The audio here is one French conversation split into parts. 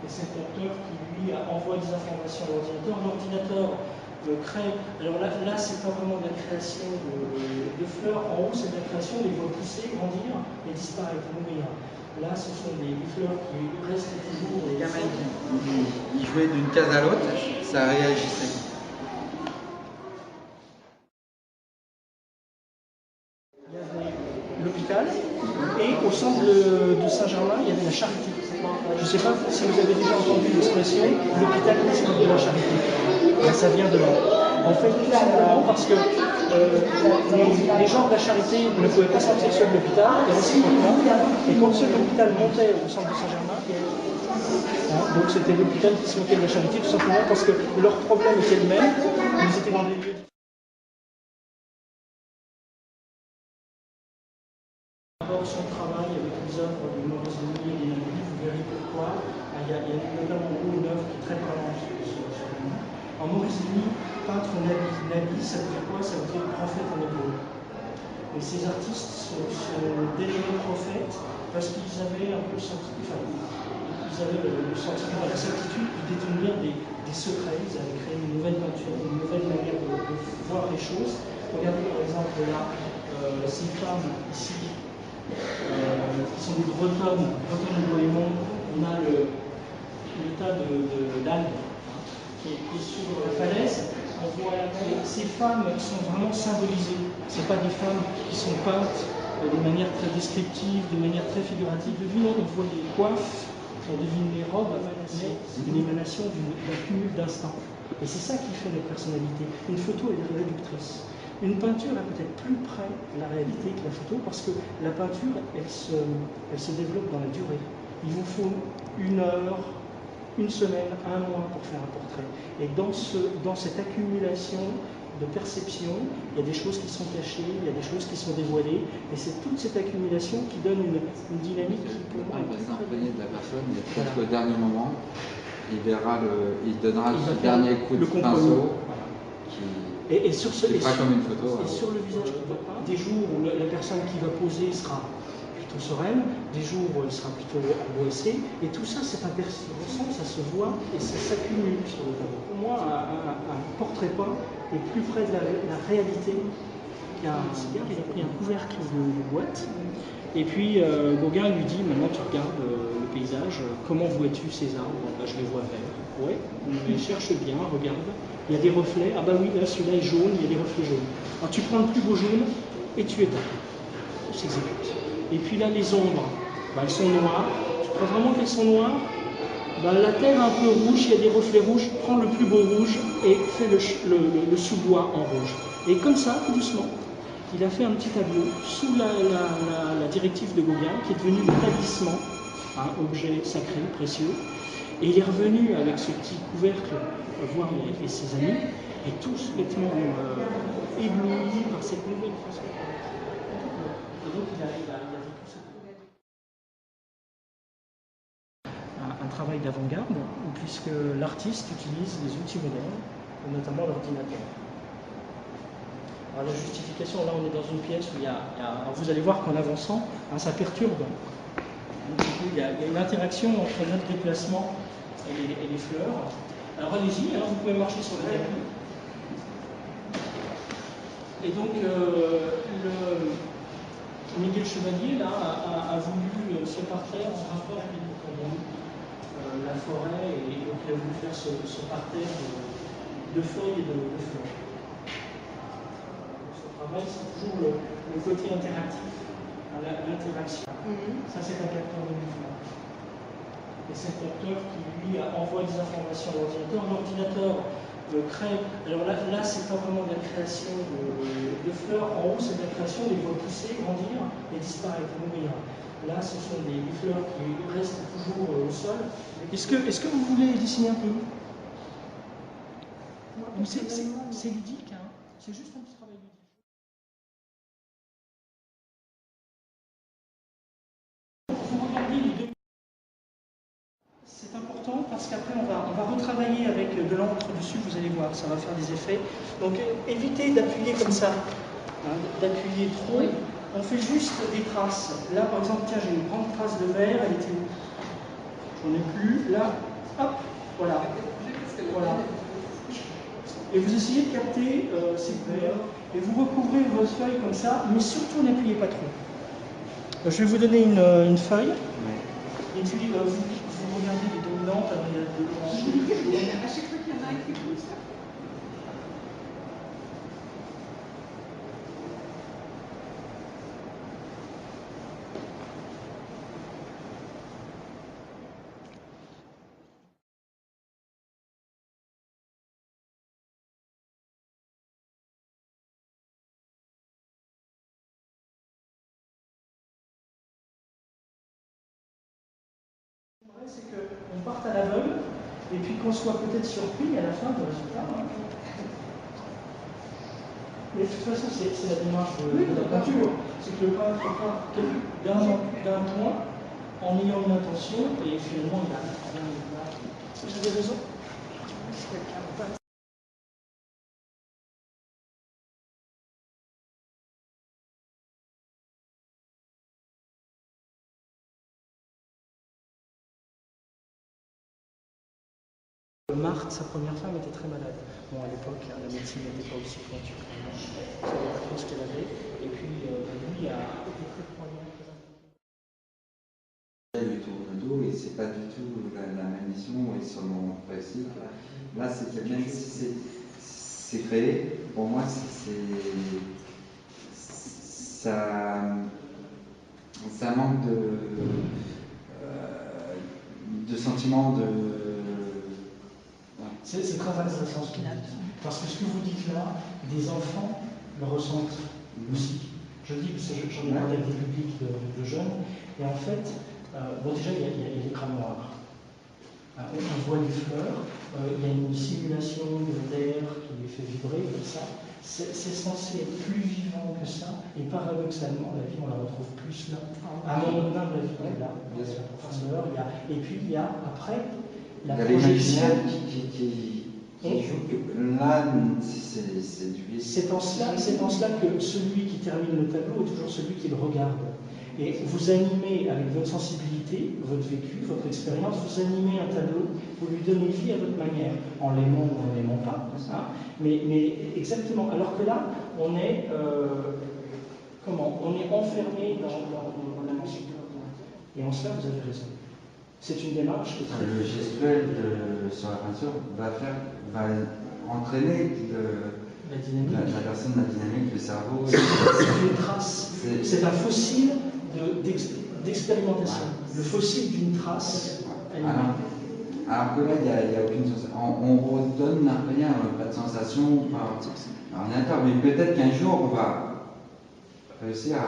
et c'est le capteur qui lui envoie des informations à l'ordinateur. L'ordinateur crée. Alors là c'est pas vraiment de la création de fleurs. En haut, c'est de la création, les voit pousser, grandir et disparaître, mourir. Là, ce sont des fleurs qui restent toujours. Les gamins, ils jouaient d'une case à l'autre, ça réagissait. Il y avait l'hôpital et au centre de Saint-Germain, il y avait la charité. Je ne sais pas si vous avez déjà entendu l'expression l'hôpital de la charité. Ben, ça vient de là. En fait, tout simplement parce que les gens de la charité ne pouvaient pas sortir ceux de l'hôpital, et réciproquement. Et quand ceux de l'hôpital montaient au centre de Saint-Germain, donc c'était l'hôpital qui se moquait de la charité, tout simplement parce que leur problème était le même. Ils étaient dans des lieux. Son travail avec les œuvres de Maurice Denis et Nabi, vous verrez pourquoi. Il y a notamment une œuvre qui est très parlante sur lui. En Maurice Denis, peintre Nabi. Nabi, ça veut dire quoi? Ça veut dire prophète en hébreu. Et ces artistes sont dénommés prophètes parce qu'ils avaient un peu le sentiment, ils avaient le sentiment, la certitude de détenir des secrets. Ils avaient créé une nouvelle peinture, une nouvelle manière de voir les choses. Regardez par exemple là, ces femmes ici. Qui sont des Bretonnes de Bohémond. On a le tas d'algues qui est sur la falaise. On voit là, ces femmes sont vraiment symbolisées. Ce pas des femmes qui sont peintes de manière très descriptive, de manière très figurative. Devinez, on voit des coiffes, on devine les robes, mais c'est une émanation d'un cumul d'instants. Et c'est ça qui fait la personnalité. Une photo est réductrice. Une peinture est peut-être plus près de la réalité que la photo parce que la peinture, elle se développe dans la durée. Il vous faut 1 heure, 1 semaine, 1 mois pour faire un portrait. Et dans cette accumulation de perception, il y a des choses qui sont cachées, il y a des choses qui sont dévoilées, et c'est toute cette accumulation qui donne une dynamique qui pour moi il va s'imprégner de la personne, et peut-être qu'au dernier moment, il donnera le dernier coup de pinceau. Et sur comme une photo, et sur le visage qu'on va peindre, des jours où la personne qui va poser sera plutôt sereine, des jours où elle sera plutôt angoissée, et tout ça c'est intéressant, ça se voit et ça s'accumule sur le tableau. Pour moi, un portrait peint est plus près de la réalité qu'un cigare. Il a pris un couvercle de boîte, et puis Gauguin lui dit, maintenant tu regardes le paysage, comment vois-tu ces arbres? Je les vois verts. Ouais, mais cherche bien, regarde. Il y a des reflets, ah bah oui, là celui-là est jaune, il y a des reflets jaunes. Alors tu prends le plus beau jaune et tu étapes. Tu s'exécutes. Et puis là, les ombres, bah, elles sont noires. Tu crois vraiment qu'elles sont noires? Bah, la terre un peu rouge, il y a des reflets rouges, prends le plus beau rouge et fais le sous-bois en rouge. Et comme ça, tout doucement, il a fait un petit tableau sous la directive de Gauguin, qui est devenu le talisman, un objet sacré, précieux. Et il est revenu avec ce petit couvercle voir ses amis, et tous complètement éblouis par cette nouvelle façon. Et donc il a vécu un travail d'avant-garde, puisque l'artiste utilise des outils modernes, notamment l'ordinateur. Alors la justification, là on est dans une pièce où alors vous allez voir qu'en avançant, ça perturbe. Du coup, il y a une interaction entre notre déplacement et les fleurs. Alors allez-y, vous pouvez marcher sur le tapis. Et donc, Miguel Chevalier là, a voulu ce parterre en rapport avec la forêt, et donc il a voulu faire ce parterre de feuilles et de fleurs. Ce travail, c'est toujours le côté interactif, l'interaction. Ça, c'est un capteur de mouvement. Et c'est un capteur qui, lui, envoie des informations à l'ordinateur. L'ordinateur crée. Alors là c'est pas vraiment de la création de fleurs. En haut, c'est de la création, les voit pousser, grandir et disparaître, mourir. Là, ce sont des fleurs qui restent toujours au sol. Est-ce que vous voulez dessiner un peu? C'est ludique, hein. C'est juste un petit travail ludique. C'est important parce qu'après on va retravailler avec de l'encre dessus, vous allez voir, ça va faire des effets. Donc évitez d'appuyer comme ça, d'appuyer trop. On fait juste des traces. Là par exemple, tiens, j'ai une grande trace de vert, elle était où? J'en ai plus. plus, là, hop, voilà. Voilà. Et vous essayez de capter ces couleurs, et vous recouvrez votre feuille comme ça, mais surtout n'appuyez pas trop. Donc, je vais vous donner une feuille, et puis vous regardez les dominantes, alors il y a des blancs. À chaque fois qu'il y en a un qui bouge, ça. C'est qu'on parte à l'aveugle et puis qu'on soit peut-être surpris à la fin du résultat. Mais de toute façon, c'est la démarche de la peinture. C'est que le peintre part d'un point en ayant une intention et finalement il a. Vous avez raison. Marthe, sa première femme, était très malade. Bon, à l'époque, la médecine n'était pas aussi pointue. On ne savait pas trop ce qu'elle avait. Et puis, lui a été très croyant. Du tourne-dos et c'est pas du tout la même mission et sur le moment précis. Là, c'est que même si c'est créé, pour moi, ça manque de sentiment de. C'est très intéressant ce que vous dites. Parce que ce que vous dites là, des enfants le ressentent aussi. Je le dis parce que j'en ai parlé avec des publics de jeunes. Et en fait, bon, déjà, il y a l'écran noir. On voit les fleurs, il y a une simulation d'air qui les fait vibrer comme ça. C'est censé être plus vivant que ça, et paradoxalement, la vie, on la retrouve plus là. À un moment donné, la vie est là, il y a la profondeur, et puis il y a après la projection. Qui joue que là, c'est du. C'est en cela que celui qui termine le tableau est toujours celui qui le regarde. Et vous animez avec votre sensibilité, votre vécu, votre expérience, vous animez un tableau, vous lui donnez vie à votre manière, en l'aimant ou en l'aimant pas, hein, mais exactement. Alors que là, on est, on est enfermé dans la musique. Et en cela, vous avez raison. C'est une démarche qui est très... Le gestuel sur la peinture va entraîner la dynamique. La personne, la dynamique, le cerveau. C'est une trace. C'est un fossile d'expérimentation. Le fossile d'une trace. Alors que là, il n'y a aucune sensation. On redonne rien, pas de sensation par ordinateur. Mais peut-être qu'un jour, on va réussir à.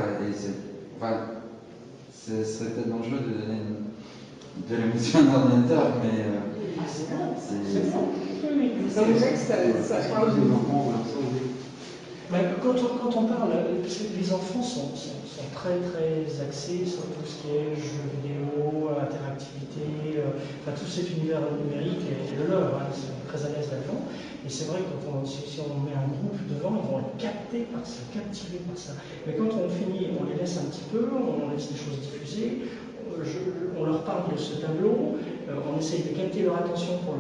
Ce serait peut-être dangereux de donner de la musique à un ordinateur, mais c'est faux. Quand on parle, les enfants sont très très axés sur tout ce qui est jeux vidéo, interactivité, tout cet univers numérique et le leur, hein, ils sont très à l'aise là-dedans. Et c'est vrai que si on met un groupe devant, ils vont être captés par ça, captivés par ça. Mais quand on finit, on les laisse un petit peu, on laisse les choses diffuser, on leur parle de ce tableau, on essaye de capter leur attention pour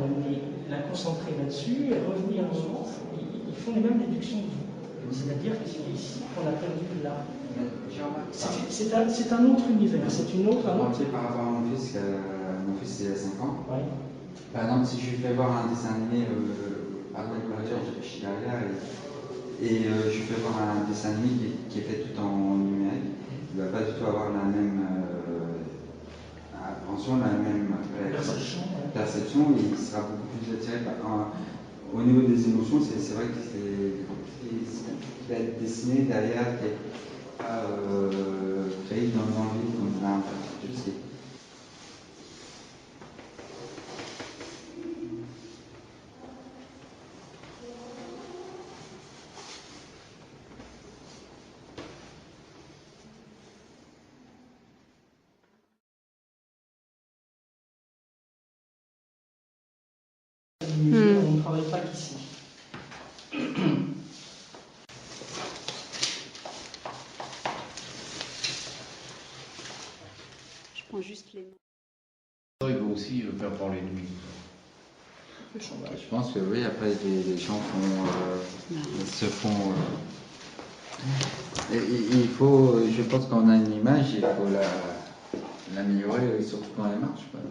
la concentrer là-dessus et revenir au moment. Ils font les mêmes déductions que vous. C'est-à-dire que c'est ici qu'on a perdu là. C'est un autre univers, c'est une autre. Par rapport à mon fils il a 5 ans. Ouais. Par exemple, si je lui fais voir un dessin animé à l'école, je suis derrière et je lui fais voir un dessin animé qui est fait tout en numérique, il ne va pas du tout avoir la même appréhension, la même perception et il sera beaucoup plus attiré au niveau des émotions. C'est vrai que qui va être dessiné derrière, qui n'est pas créé dans le vide comme là, je sais. On ne travaille pas qu'ici. Je prends juste les noms. Il faut aussi faire parler de lui. Je pense que oui, après les gens se font. Il faut, je pense qu'on a une image, il faut l'améliorer, surtout quand elle marche. Quoi. Donc,